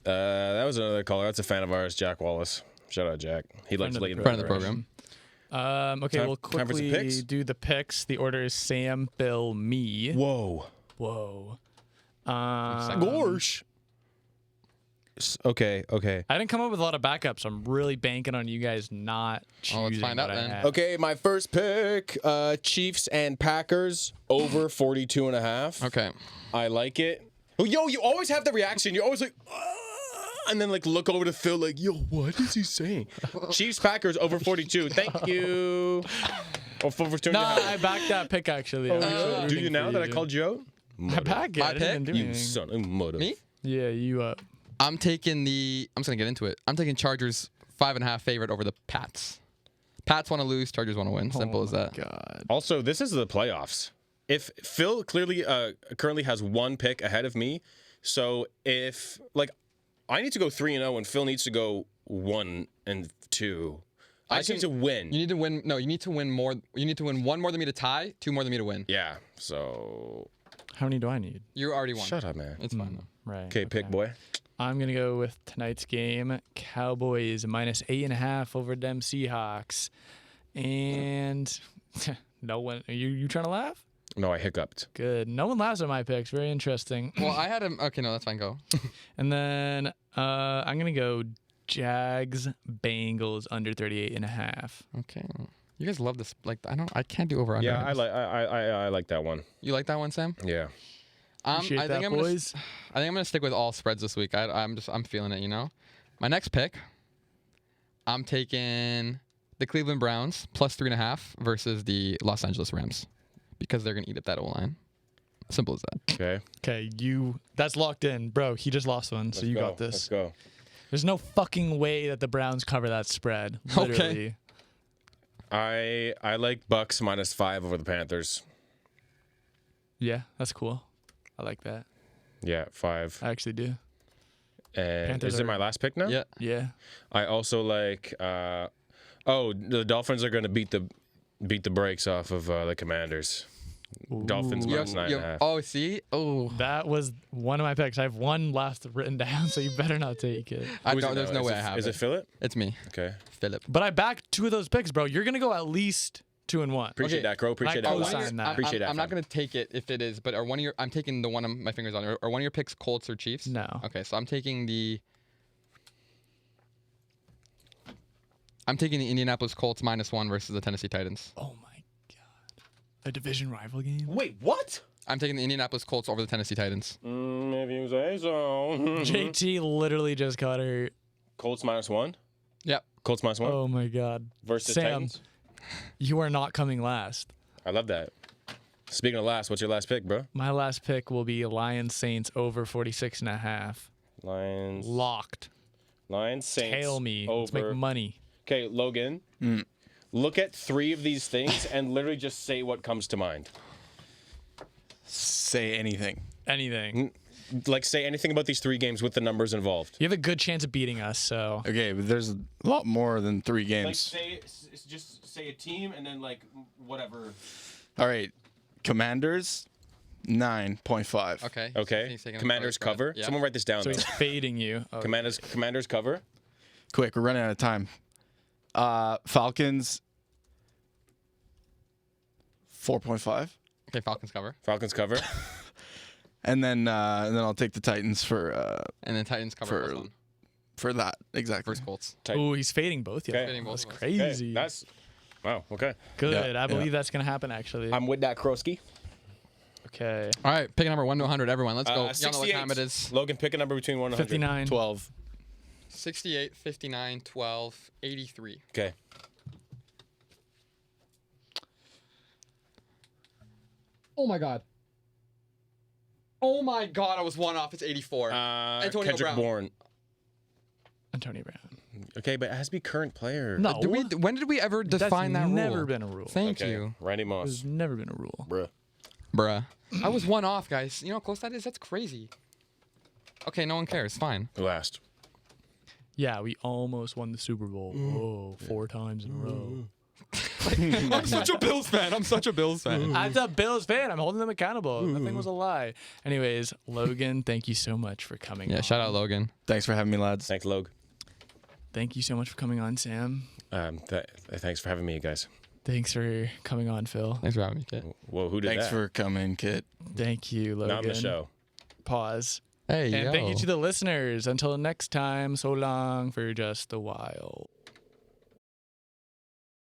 That was another caller. That's a fan of ours, Jack Wallace. Shout out, Jack. He likes Leighton Friend of Vander the Esch. program. Okay, Time- we'll time for some picks? quickly do the picks. The order is Sam, Bill, me. Whoa. Whoa. Gorsh. Okay. I didn't come up with a lot of backups. I'm really banking on you guys not choosing. let's find out what I then. had. Okay, my first pick, Chiefs and Packers over 42.5. Okay. I like it. Oh, yo, you always have the reaction. You're always like, and then like look over to Phil like, yo, what is he saying? Chiefs Packers over 42. Thank you. Oh, for 42.5. Nah, I backed that pick actually. I'm actually Do rooting you now for that I dude. called you out? I backed it. My I didn't even pick? do You anything. son of mother. Me? Yeah, you up. I'm just gonna get into it. I'm taking Chargers 5.5 favorite over the Pats. Pats want to lose, Chargers want to win. Simple as that. God. Also, this is the playoffs. If Phil clearly currently has one pick ahead of me, so if like I need to go 3-0 and Phil needs to go 1-2, I just need to win. You need to win. No, you need to win more. You need to win one more than me to tie, two more than me to win. Yeah. So How many do I need? You already won. shut up, man. It's fine though. Right. Okay, pick boy. I'm gonna go with tonight's game. Cowboys minus 8.5 over them Seahawks. And no one. Are you trying to laugh? No, I hiccuped. Good. No one laughs at my picks. Very interesting. Well, I had him. Okay, no, that's fine. Go. And then I'm gonna go Jags Bengals under 38.5. Okay. You guys love this. Like I can't do over under. Yeah, I like that one. You like that one, Sam? Yeah. Appreciate I that, think I'm boys. gonna stick with all spreads this week. I'm feeling it. You know. My next pick. I'm taking the Cleveland Browns plus 3.5 versus the Los Angeles Rams because they're gonna eat up that O-line. Simple as that. Okay. Okay, that's locked in, bro. He just lost one, so you got this. Let's go. There's no fucking way that the Browns cover that spread. Literally. I like Bucks -5 over the Panthers. Yeah, that's cool. I like that. Yeah, 5. I actually do. And Panthers is it are- my last pick now? Yeah. Yeah. I also like. The Dolphins are going to beat the brakes off of the Commanders. Dolphins Ooh. minus 9.5. Oh, see? Oh. That was one of my picks. I have one left written down, so you better not take it. I Who is don't, it there's now? no Is way it- I have Is it Philip? It's me, Okay. Philip. But I backed 2 of those picks, bro. You're gonna go at least 2 and 1. Appreciate Okay. that, Crow. Appreciate that. I Wax. co-sign that. Appreciate that. I'm not fam. gonna take it if it is, but are one of your? I'm taking the one my fingers on. Are one of your picks Colts or Chiefs? No. Okay, so I'm taking the Indianapolis Colts -1 versus the Tennessee Titans. Oh my god. A division rival game? Wait, what? I'm taking the Indianapolis Colts over the Tennessee Titans. If you say so. JT literally just got hurt. Colts -1. Yep. Colts -1 Oh my god. versus Sam. Titans. You are not coming last. I love that. Speaking of last, what's your last pick, bro? My last pick will be Lions Saints over 46.5. Lions. Locked. Lions Saints. Tail me. Let's make over. money. Okay, Logan. Look at 3 of these things and literally just say what comes to mind. Say anything. Anything. Like, say anything about these 3 games with the numbers involved. You have a good chance of beating us, so. Okay, but there's a lot more than 3 Like, games. just say a team and then like whatever. All right, Commanders 9.5. Okay. Okay. He's taking a Commanders spread. cover. Yeah. Someone write this down. So though. he's fading you. Oh, Commanders cover. Quick, we're running out of time. Falcons 4.5, Okay, Falcons cover, Falcons cover. and then I'll take the Titans for and then Titans cover For- plus 1. for that exactly. First Colts. Tight. Ooh, he's fading both of Okay. them. Fading both That's of us. Okay, crazy. that's wow. Okay, Good. Yeah, I believe yeah. that's gonna happen. Actually. I'm with that Kroski. Okay. All right, pick a number 1 to 100. Everyone, let's go. Y'all know what 68. time it is. Logan, pick a number between 1 and 100. 59. 12. 68, 59, 12, 83. Okay. Oh my god. Oh my god, I was one off. It's 84. Antonio Kendrick Brown. Bourne. Antonio Brown. Okay, but it has to be current player. No. When did we ever define that's that rule? never been a rule. Thank Okay. you. Randy Moss. There's never been a rule. Bruh. Bruh. I was one off, guys. You know how close that is? That's crazy. Okay, no one cares. Fine. Last. Yeah, we almost won the Super Bowl. Whoa, 4 times in a row. I'm such a Bills fan. I'm such a Bills fan. As a Bills fan, I'm holding them accountable. Nothing was a lie. Anyways, Logan, thank you so much for coming on. Yeah, shout out Logan. Thanks for having me, lads. Thanks, Log. Thank you so much for coming on, Sam. Thanks for having me, guys. Thanks for coming on, Phil. Thanks for having me, kid. Whoa, who did Thanks that? for coming, Kit. Thank you, Logan. Not the show. Pause. Hey, And yo. thank you to the listeners. Until next time, so long for just a while.